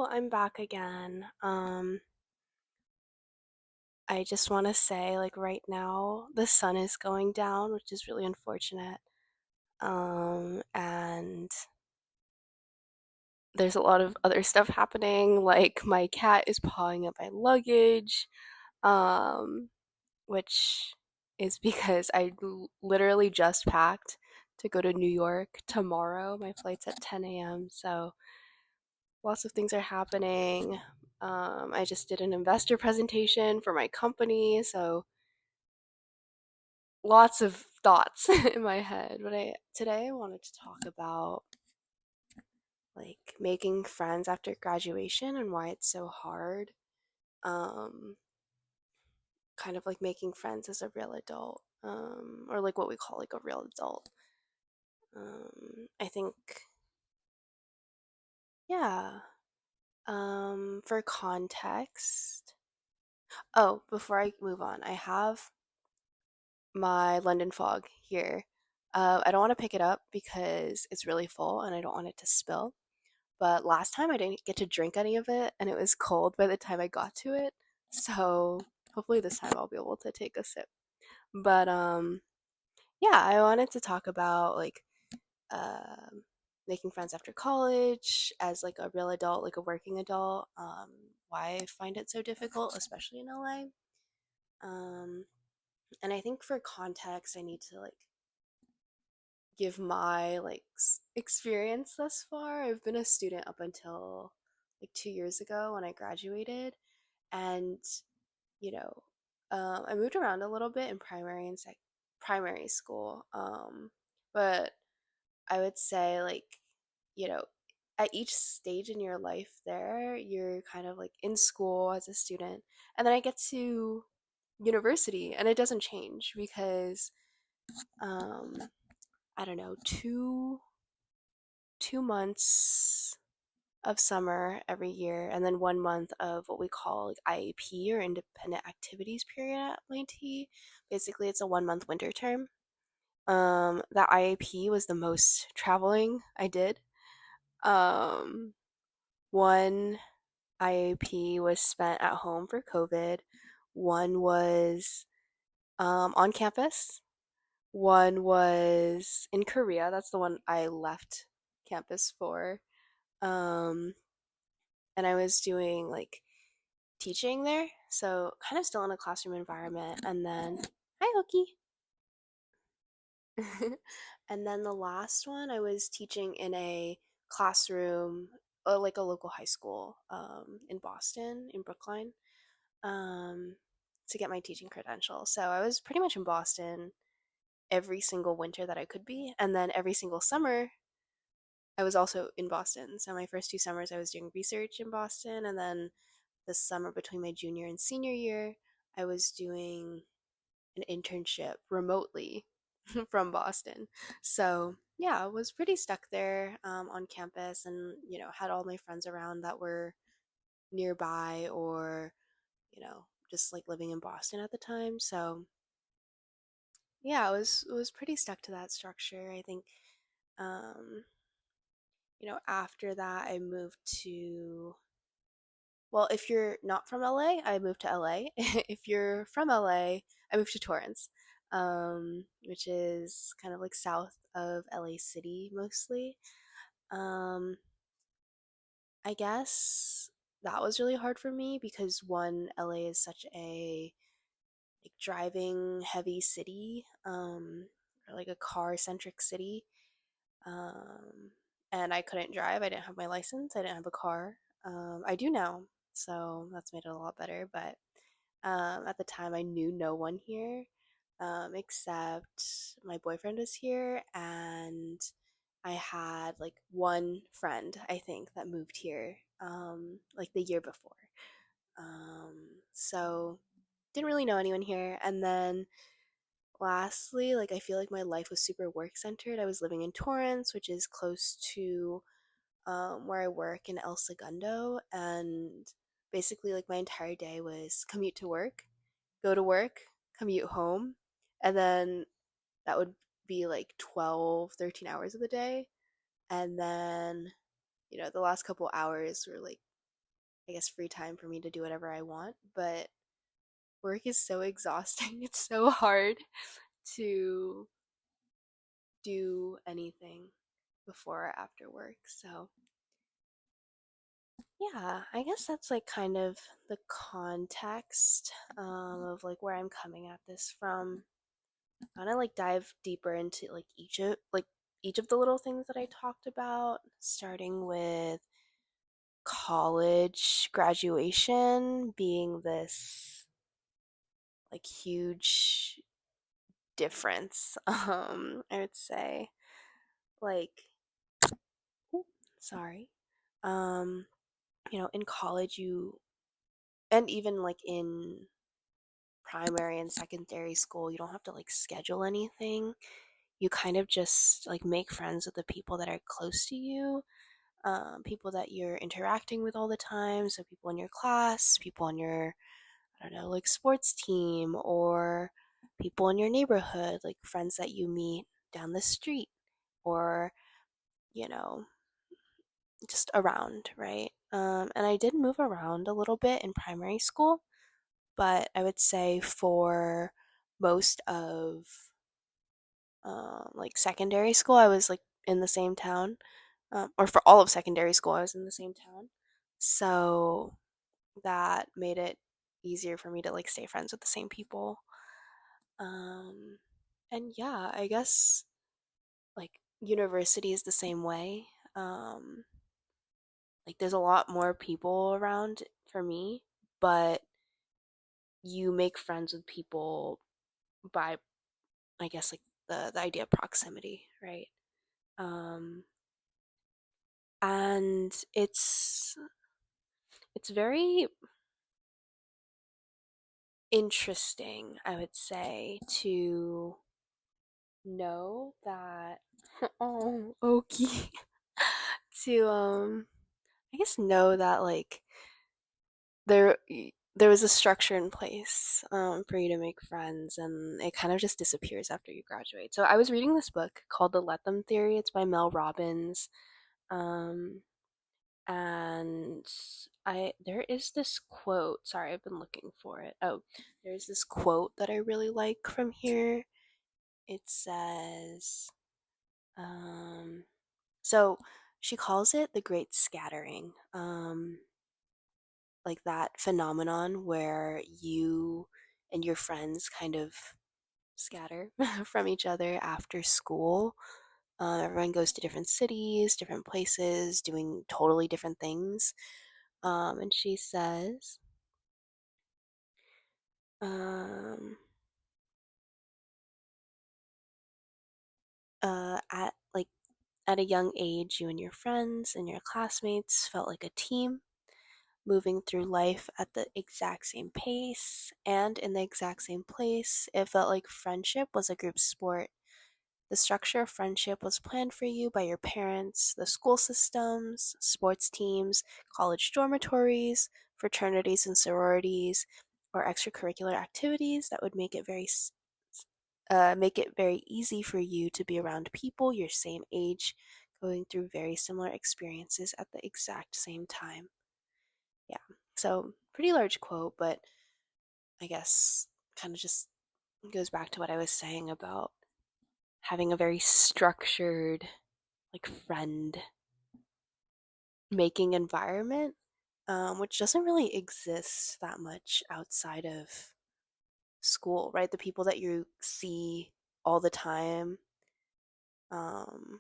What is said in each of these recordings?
I'm back again. I just want to say, like, right now, the sun is going down, which is really unfortunate. And there's a lot of other stuff happening, like, my cat is pawing at my luggage, um, which is because literally just packed to go to New York tomorrow. My flight's at 10 a.m., so lots of things are happening. I just did an investor presentation for my company, so lots of thoughts in my head. But today I wanted to talk about like making friends after graduation and why it's so hard. Um, Kind of like making friends as a real adult, or like what we call like a real adult. I think, yeah. For context, oh, before I move on, I have my London fog here. I don't want to pick it up because it's really full and I don't want it to spill. But last time I didn't get to drink any of it and it was cold by the time I got to it. So hopefully this time I'll be able to take a sip. But yeah, I wanted to talk about like um making friends after college as like a real adult, like a working adult. Why I find it so difficult, especially in LA. Um, and I think for context, I need to like give my like experience thus far. I've been a student up until like 2 years ago when I graduated, and you know, I moved around a little bit in primary school, but I would say like you know at each stage in your life there you're kind of like in school as a student, and then I get to university and it doesn't change because um I don't know, 2 months of summer every year, and then 1 month of what we call like IAP or independent activities period at MIT. Basically, it's a 1 month winter term. That IAP was the most traveling I did. Um, One IAP was spent at home for COVID. One was on campus. One was in Korea. That's the one I left campus for. Um, and I was doing like teaching there, so kind of still in a classroom environment. And then, hi, Hookie. And then the last one, I was teaching in a classroom, like a local high school in Boston, in Brookline, um, to get my teaching credential. So I was pretty much in Boston every single winter that I could be. And then every single summer, I was also in Boston. So my first 2 summers, I was doing research in Boston. And then the summer between my junior and senior year, I was doing an internship remotely from Boston. So yeah, I was pretty stuck there on campus, and had all my friends around that were nearby or just like living in Boston at the time. So yeah, I was pretty stuck to that structure. I think um, after that I moved to, well, if you're not from LA, I moved to LA. If you're from LA, I moved to Torrance, which is kind of like south of LA City mostly. Um, I guess that was really hard for me because one, LA is such a like driving heavy city, or like a car centric city. Um, and I couldn't drive. I didn't have my license. I didn't have a car. I do now, so that's made it a lot better. But at the time, I knew no one here, except my boyfriend was here, and I had like one friend, I think, that moved here like the year before. Um, so didn't really know anyone here. And then lastly, like I feel like my life was super work centered. I was living in Torrance, which is close to where I work in El Segundo, and basically like my entire day was commute to work, go to work, commute home, and then that would be like 12, 13 hours of the day. And then, the last couple hours were like I guess, free time for me to do whatever I want. But work is so exhausting. It's so hard to do anything before or after work. So, yeah, I guess that's like kind of the context of like where I'm coming at this from. I want to like dive deeper into like each of the little things that I talked about, starting with college graduation being this like huge difference. I would say like, ooh, sorry. Um, in college and even like in primary and secondary school, you don't have to like schedule anything. You kind of just like make friends with the people that are close to you, people that you're interacting with all the time. So people in your class, people on your, I don't know, like sports team, or people in your neighborhood, like friends that you meet down the street, or, you know, just around, right? And I did move around a little bit in primary school, but I would say for most of like secondary school, I was like in the same town, or for all of secondary school, I was in the same town. So that made it easier for me to like stay friends with the same people. Um, and yeah, I guess like university is the same way. Um, like there's a lot more people around for me, but you make friends with people by, I guess, like the idea of proximity, right? Um, and it's very interesting, I would say, to know that oh, Okie, to I guess know that like there there was a structure in place for you to make friends, and it kind of just disappears after you graduate. So I was reading this book called The Let Them Theory. It's by Mel Robbins. Um, and I there is this quote. Sorry, I've been looking for it. Oh, there's this quote that I really like from here. It says, um, so she calls it the Great Scattering. Like that phenomenon where you and your friends kind of scatter from each other after school. Everyone goes to different cities, different places, doing totally different things. And she says, um, at like at a young age, you and your friends and your classmates felt like a team, moving through life at the exact same pace and in the exact same place. It felt like friendship was a group sport. The structure of friendship was planned for you by your parents, the school systems, sports teams, college dormitories, fraternities and sororities, or extracurricular activities that would make it very easy for you to be around people your same age, going through very similar experiences at the exact same time. Yeah. So, pretty large quote, but I guess kind of just goes back to what I was saying about having a very structured, like, friend making environment, which doesn't really exist that much outside of school, right? The people that you see all the time um,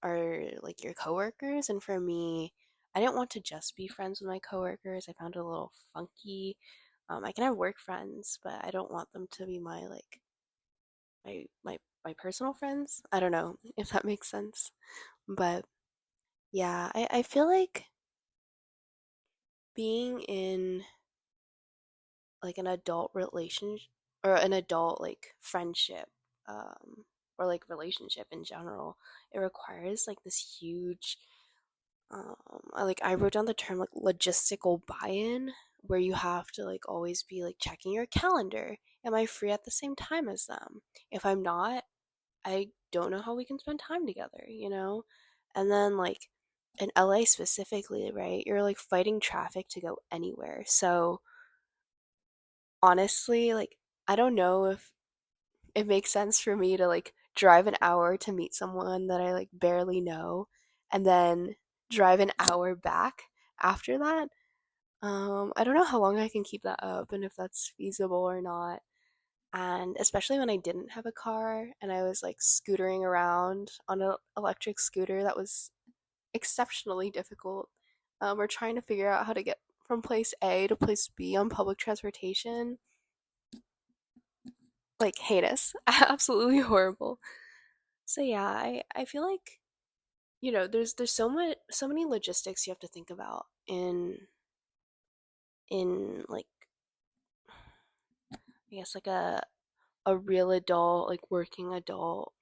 are like your coworkers. And for me, I didn't want to just be friends with my coworkers. I found it a little funky. I can have work friends, but I don't want them to be my like my personal friends. I don't know if that makes sense. But yeah, I feel like being in like an adult relationship or an adult like friendship, um, or like relationship in general, it requires like this huge I wrote down the term like logistical buy-in, where you have to like always be like checking your calendar. Am I free at the same time as them? If I'm not, I don't know how we can spend time together, you know? And then like in LA specifically, right? You're like fighting traffic to go anywhere. So honestly, like I don't know if it makes sense for me to like drive an hour to meet someone that I like barely know and then drive an hour back after that. I don't know how long I can keep that up and if that's feasible or not. And especially when I didn't have a car and I was like scootering around on an electric scooter, that was exceptionally difficult. Or trying to figure out how to get from place A to place B on public transportation, like heinous, absolutely horrible. So yeah, I feel like there's so many logistics you have to think about in like I guess like a real adult like working adult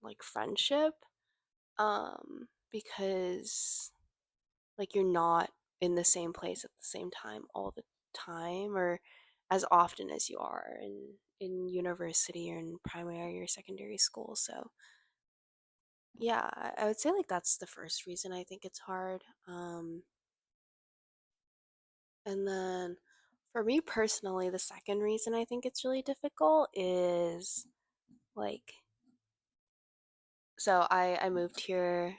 like friendship because like you're not in the same place at the same time all the time or as often as you are in university or in primary or secondary school. So yeah, I would say like that's the first reason I think it's hard. And then for me personally, the second reason I think it's really difficult is like, so I moved here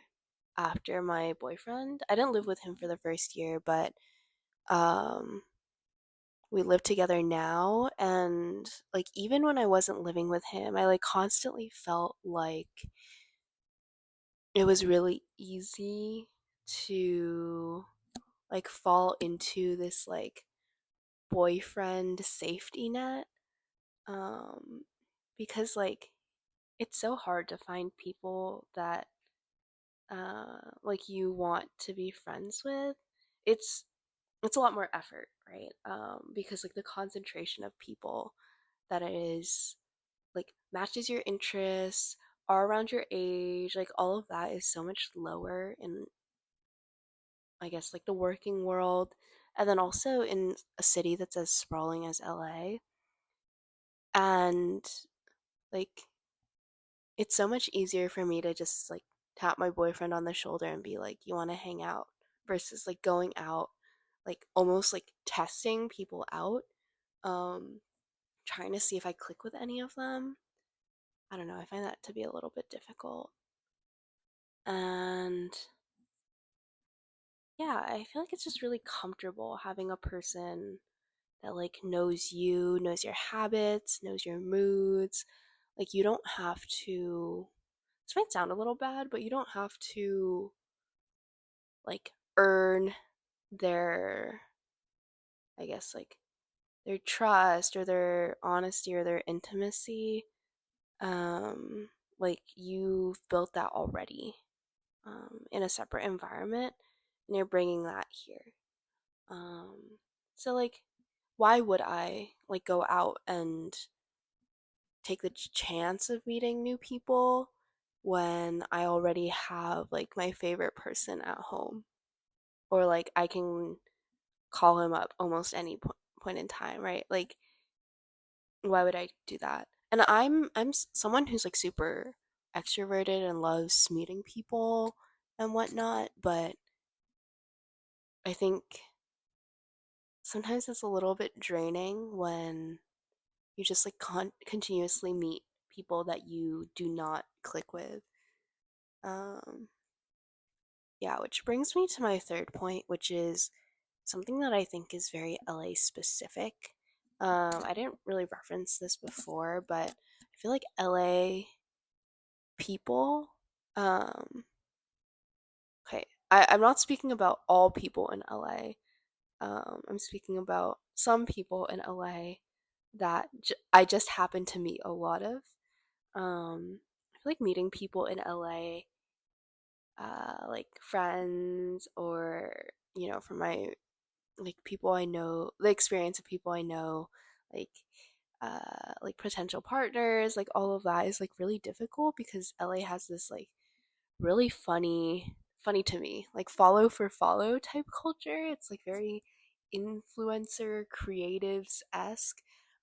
after my boyfriend. I didn't live with him for the first year, but um, we live together now. And like, even when I wasn't living with him, I like constantly felt like it was really easy to like fall into this like boyfriend safety net um because like it's so hard to find people that like you want to be friends with. it's it's a lot more effort, right? Because like the concentration of people that is like matches your interests, are around your age, like all of that is so much lower in I guess like the working world, and then also in a city that's as sprawling as LA. And like it's so much easier for me to just like tap my boyfriend on the shoulder and be like, "You want to hang out?" versus like going out, like almost like testing people out, um, trying to see if I click with any of them. I don't know. I find that to be a little bit difficult. And yeah, I feel like it's just really comfortable having a person that like knows you, knows your habits, knows your moods. Like you don't have to, this might sound a little bad, but you don't have to like earn their, I guess, like their trust or their honesty or their intimacy. Um, like you've built that already in a separate environment and you're bringing that here. Um, so, like, why would I like go out and take the chance of meeting new people when I already have like my favorite person at home? Or like I can call him up almost any point in time, right? Like why would I do that? And I'm someone who's like super extroverted and loves meeting people and whatnot, but I think sometimes it's a little bit draining when you just like continuously meet people that you do not click with. Um, yeah, which brings me to my third point, which is something that I think is very LA specific. I didn't really reference this before, but I feel like LA people, um, okay, I'm not speaking about all people in LA. I'm speaking about some people in LA that I just happen to meet a lot of. I feel like meeting people in LA, like friends or, from my like people I know, the experience of people I know, like like potential partners, like all of that is like really difficult because LA has this like really funny to me, like follow for follow type culture. It's like very influencer creatives esque,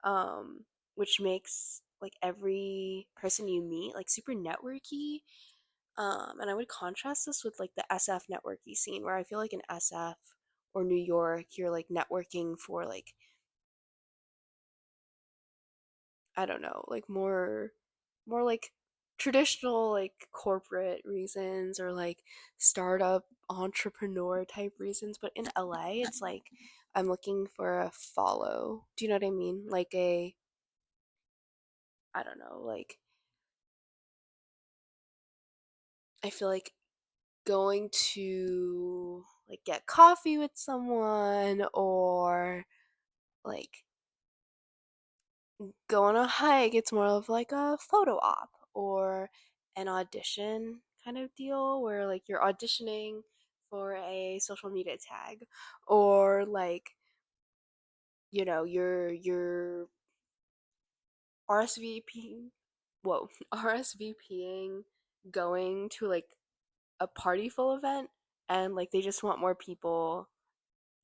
um, which makes like every person you meet like super networky. And I would contrast this with like the SF networking scene, where I feel like in SF or New York, you're like networking for like, I don't know, like more like traditional like corporate reasons or like startup entrepreneur type reasons. But in LA, it's like I'm looking for a follow. Do you know what I mean? Like a, I don't know, like I feel like going to like get coffee with someone or like go on a hike, it's more of like a photo op or an audition kind of deal where like you're auditioning for a social media tag or like you're RSVPing whoa RSVPing going to like a party full event and like they just want more people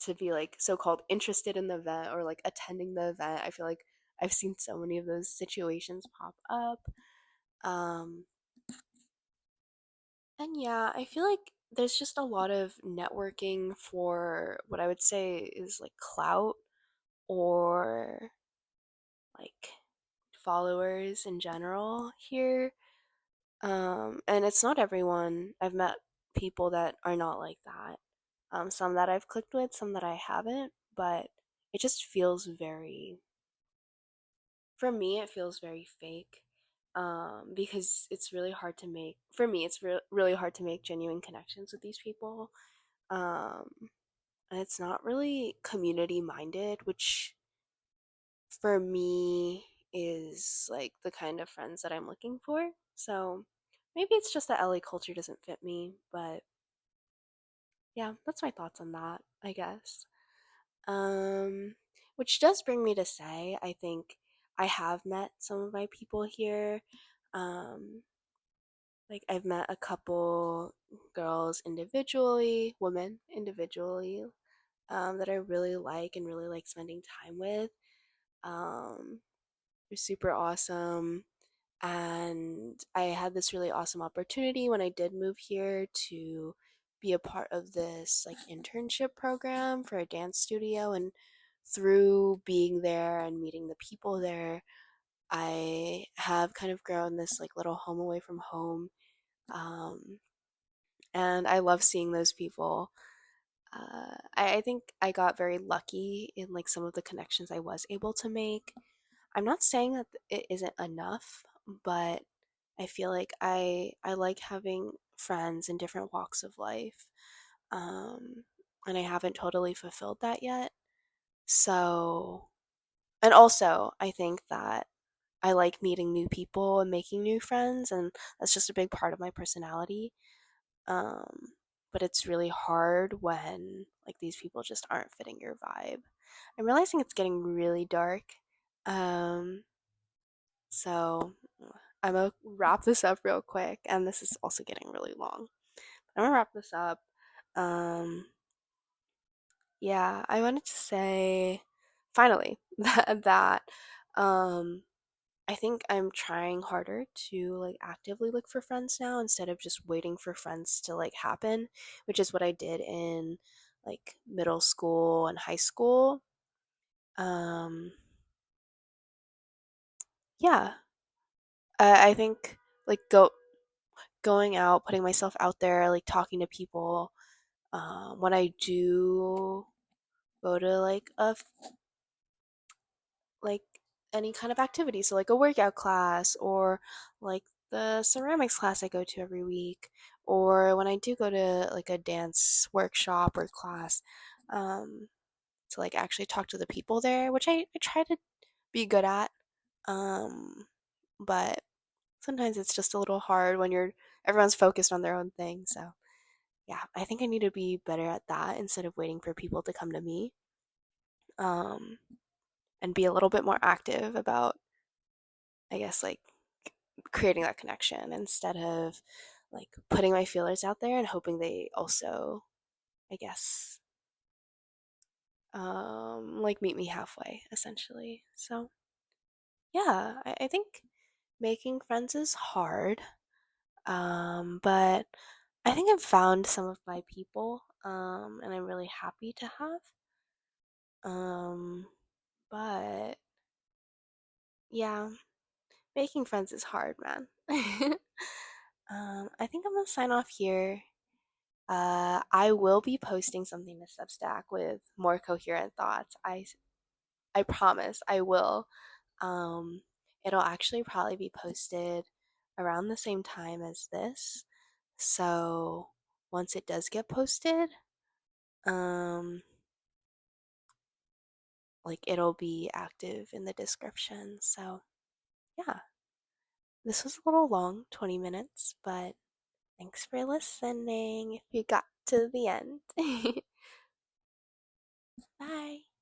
to be like so-called interested in the event or like attending the event. I feel like I've seen so many of those situations pop up. Um, and yeah, I feel like there's just a lot of networking for what I would say is like clout or like followers in general here. And it's not everyone. I've met people that are not like that. Some that I've clicked with, some that I haven't, but it just feels very, for me, it feels very fake. Because it's really hard to make, for me, it's really hard to make genuine connections with these people. Um, and it's not really community minded, which for me is like the kind of friends that I'm looking for. So maybe it's just that LA culture doesn't fit me, but yeah, that's my thoughts on that, I guess. Um, which does bring me to say, I think I have met some of my people here. Um, like I've met a couple girls individually, women individually, that I really like and really like spending time with. Um, they're super awesome. And I had this really awesome opportunity when I did move here to be a part of this like internship program for a dance studio. And through being there and meeting the people there, I have kind of grown this like little home away from home. Um, and I love seeing those people. I think I got very lucky in like some of the connections I was able to make. I'm not saying that it isn't enough, but I feel like I like having friends in different walks of life. Um, and I haven't totally fulfilled that yet. So, and also I think that I like meeting new people and making new friends, and that's just a big part of my personality. Um, but it's really hard when like these people just aren't fitting your vibe. I'm realizing it's getting really dark. Um, so I'm gonna wrap this up real quick, and this is also getting really long. I'm gonna wrap this up. Um, yeah, I wanted to say finally that um, I think I'm trying harder to like actively look for friends now instead of just waiting for friends to like happen, which is what I did in like middle school and high school. Um, yeah, I think like going out, putting myself out there, like talking to people. When I do go to like any kind of activity, so like a workout class or like the ceramics class I go to every week, or when I do go to like a dance workshop or class, um, to like actually talk to the people there, which I try to be good at. Um, but sometimes it's just a little hard when everyone's focused on their own thing. So yeah, I think I need to be better at that instead of waiting for people to come to me. Um, and be a little bit more active about, I guess, like creating that connection instead of like putting my feelers out there and hoping they also, I guess, like meet me halfway, essentially. So yeah, I think making friends is hard. But I think I've found some of my people, and I'm really happy to have. Um, but yeah, making friends is hard, man. I think I'm gonna sign off here. I will be posting something to Substack with more coherent thoughts. I promise I will. Um, it'll actually probably be posted around the same time as this. So once it does get posted, um, like it'll be active in the description. So yeah, this was a little long, 20 minutes, but thanks for listening if you got to the end. Bye.